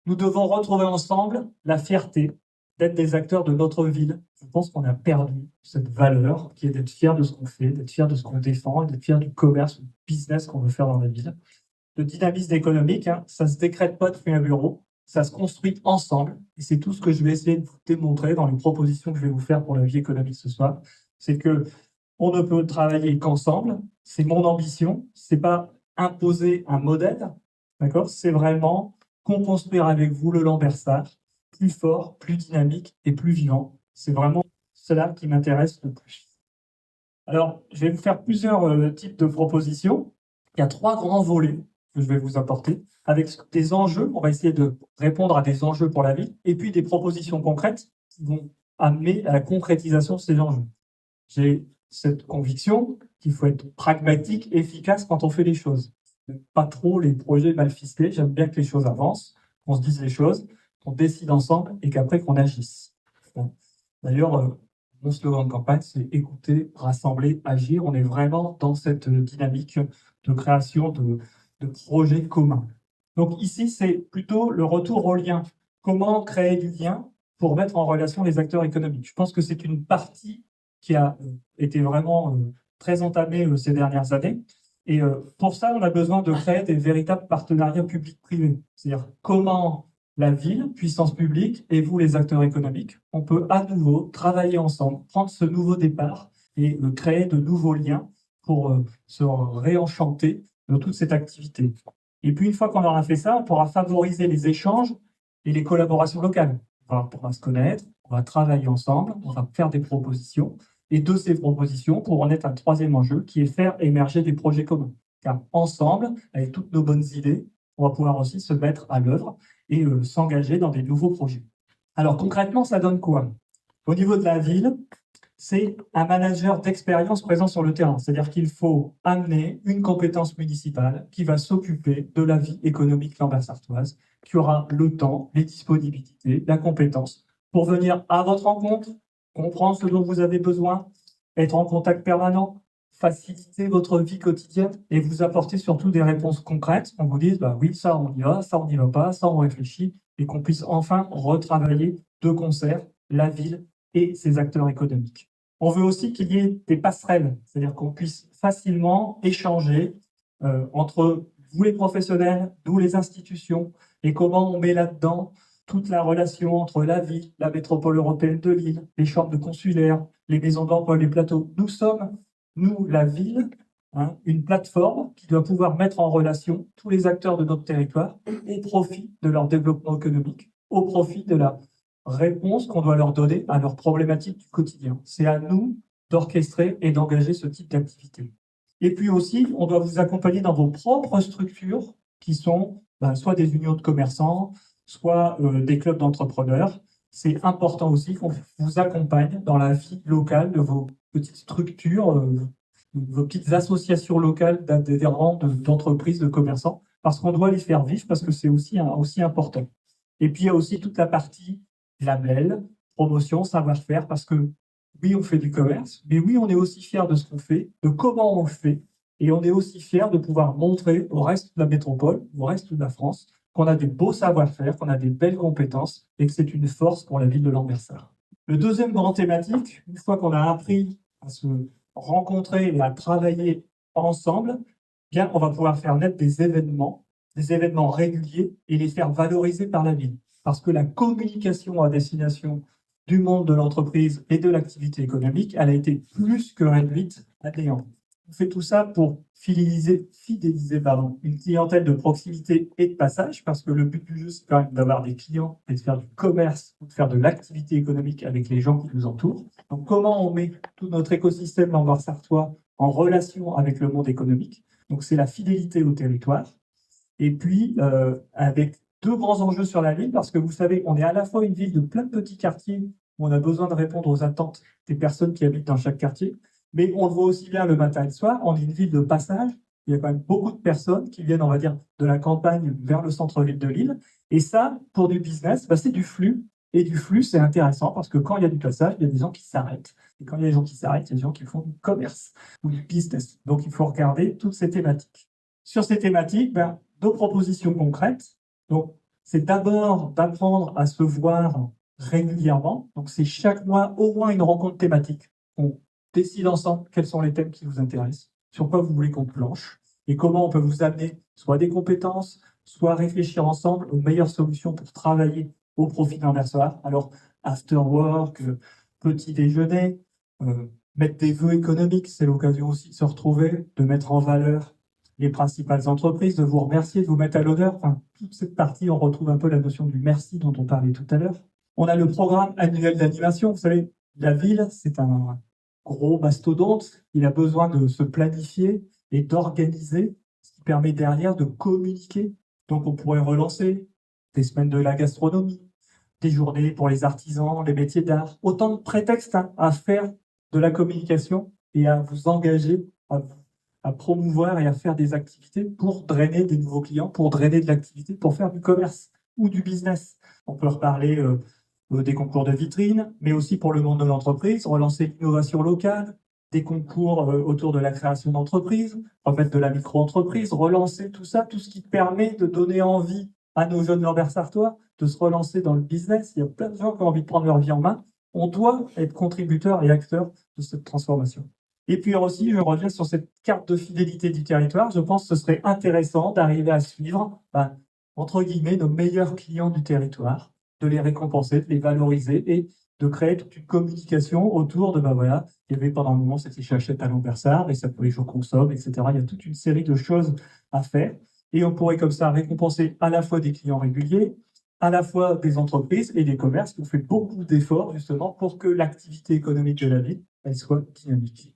Nous devons retrouver ensemble la fierté d'être des acteurs de notre ville. Je pense qu'on a perdu cette valeur qui est d'être fier de ce qu'on fait, d'être fier de ce qu'on défend, d'être fier du commerce, du business qu'on veut faire dans la ville. Le dynamisme économique, ça se décrète pas depuis un bureau, ça se construit ensemble. Et c'est tout ce que je vais essayer de vous démontrer dans les propositions que je vais vous faire pour la vie économique ce soir. C'est que on ne peut travailler qu'ensemble. C'est mon ambition. C'est pas imposer un modèle, d'accord? C'est vraiment construire avec vous le Lambersart plus fort, plus dynamique et plus vivant. C'est vraiment cela qui m'intéresse le plus. Alors, je vais vous faire plusieurs types de propositions. Il y a trois grands volets que je vais vous apporter, avec des enjeux. On va essayer de répondre à des enjeux pour la ville, et puis des propositions concrètes qui vont amener à la concrétisation de ces enjeux. J'ai cette conviction qu'il faut être pragmatique, efficace quand on fait les choses. Pas trop les projets mal ficelés. J'aime bien que les choses avancent, qu'on se dise les choses, qu'on décide ensemble et qu'après qu'on agisse. Bon. D'ailleurs, mon slogan de campagne, c'est écouter, rassembler, agir. On est vraiment dans cette dynamique de création de projets communs. Donc ici, c'est plutôt le retour au lien. Comment créer du lien pour mettre en relation les acteurs économiques. Je pense que c'est une partie qui a été vraiment très entamée ces dernières années. Et pour ça, on a besoin de créer des véritables partenariats publics-privés. C'est-à-dire comment la ville, puissance publique, et vous, les acteurs économiques, on peut à nouveau travailler ensemble, prendre ce nouveau départ et créer de nouveaux liens pour se réenchanter de toute cette activité. Et puis, une fois qu'on aura fait ça, on pourra favoriser les échanges et les collaborations locales. On pourra se connaître, on va travailler ensemble, on va faire des propositions. Et de ces propositions, pour en être un troisième enjeu, qui est faire émerger des projets communs. Car ensemble, avec toutes nos bonnes idées, on va pouvoir aussi se mettre à l'œuvre et s'engager dans des nouveaux projets. Alors concrètement, ça donne quoi? Au niveau de la ville, c'est un manager d'expérience présent sur le terrain. C'est-à-dire qu'il faut amener une compétence municipale qui va s'occuper de la vie économique lambersartoise, qui aura le temps, les disponibilités, la compétence pour venir à votre rencontre, comprendre ce dont vous avez besoin, être en contact permanent, faciliter votre vie quotidienne et vous apporter surtout des réponses concrètes. On vous dise, bah oui, ça on y va, ça on n'y va pas, ça on réfléchit, et qu'on puisse enfin retravailler de concert la ville et ses acteurs économiques. On veut aussi qu'il y ait des passerelles, c'est-à-dire qu'on puisse facilement échanger entre vous les professionnels, nous les institutions, et comment on met là-dedans toute la relation entre la ville, la métropole européenne de Lille, les chambres consulaires, les maisons d'emploi, les plateaux. Nous sommes, nous, la ville, une plateforme qui doit pouvoir mettre en relation tous les acteurs de notre territoire au profit de leur développement économique, au profit de la réponse qu'on doit leur donner à leurs problématiques du quotidien. C'est à nous d'orchestrer et d'engager ce type d'activité. Et puis aussi, on doit vous accompagner dans vos propres structures qui sont soit des unions de commerçants, soit des clubs d'entrepreneurs. C'est important aussi qu'on vous accompagne dans la vie locale de vos petites structures, vos petites associations locales d'adhérents, d'entreprises, de commerçants, parce qu'on doit les faire vivre, parce que c'est aussi important. Et puis il y a aussi toute la partie label, promotion, savoir-faire, parce que oui, on fait du commerce, mais oui, on est aussi fier de ce qu'on fait, de comment on le fait, et on est aussi fier de pouvoir montrer au reste de la métropole, au reste de la France, qu'on a des beaux savoir-faire, qu'on a des belles compétences, et que c'est une force pour la ville de Lambersart. Le deuxième grand thématique, une fois qu'on a appris à se rencontrer et à travailler ensemble, bien, on va pouvoir faire naître des événements réguliers, et les faire valoriser par la ville. Parce que la communication à destination du monde de l'entreprise et de l'activité économique, elle a été plus que réduite à néant. On fait tout ça pour fidéliser une clientèle de proximité et de passage, parce que le but du jeu, c'est quand même d'avoir des clients et de faire du commerce, de faire de l'activité économique avec les gens qui nous entourent. Donc, comment on met tout notre écosystème lambersartois en relation avec le monde économique? Donc, c'est la fidélité au territoire. Et puis, avec deux grands enjeux sur la ville, parce que vous savez, on est à la fois une ville de plein de petits quartiers où on a besoin de répondre aux attentes des personnes qui habitent dans chaque quartier, mais on le voit aussi bien le matin et le soir, on est une ville de passage, il y a quand même beaucoup de personnes qui viennent, on va dire, de la campagne vers le centre-ville de Lille, et ça, pour du business, c'est du flux, et du flux, c'est intéressant, parce que quand il y a du passage, il y a des gens qui s'arrêtent, et quand il y a des gens qui s'arrêtent, il y a des gens qui font du commerce ou du business. Donc, il faut regarder toutes ces thématiques. Sur ces thématiques, nos propositions concrètes. Donc, c'est d'abord d'apprendre à se voir régulièrement. Donc, c'est chaque mois au moins une rencontre thématique. On décide ensemble quels sont les thèmes qui vous intéressent, sur quoi vous voulez qu'on planche, et comment on peut vous amener soit des compétences, soit réfléchir ensemble aux meilleures solutions pour travailler au profit d'un soir. Alors, after work, petit déjeuner, mettre des vœux économiques, c'est l'occasion aussi de se retrouver, de mettre en valeur les principales entreprises, de vous remercier, de vous mettre à l'honneur. Enfin, toute cette partie, on retrouve un peu la notion du merci dont on parlait tout à l'heure. On a le programme annuel d'animation. Vous savez, la ville, c'est un gros mastodonte. Il a besoin de se planifier et d'organiser, ce qui permet derrière de communiquer. Donc, on pourrait relancer des semaines de la gastronomie, des journées pour les artisans, les métiers d'art. Autant de prétextes à faire de la communication et à vous engager, à promouvoir et à faire des activités pour drainer des nouveaux clients, pour drainer de l'activité, pour faire du commerce ou du business. On peut reparler des concours de vitrine, mais aussi pour le monde de l'entreprise, relancer l'innovation locale, des concours autour de la création d'entreprises, remettre de la micro-entreprise, relancer tout ça, tout ce qui permet de donner envie à nos jeunes Lambert-Sartois de se relancer dans le business. Il y a plein de gens qui ont envie de prendre leur vie en main. On doit être contributeur et acteur de cette transformation. Et puis aussi, je reviens sur cette carte de fidélité du territoire. Je pense que ce serait intéressant d'arriver à suivre, entre guillemets, nos meilleurs clients du territoire, de les récompenser, de les valoriser et de créer toute une communication autour de, voilà, il y avait pendant un moment, c'était j'achète à Lambersart et ça peut je consomme, etc. Il y a toute une série de choses à faire. Et on pourrait comme ça récompenser à la fois des clients réguliers, à la fois des entreprises et des commerces qui ont fait beaucoup d'efforts justement pour que l'activité économique de la ville elle soit dynamique.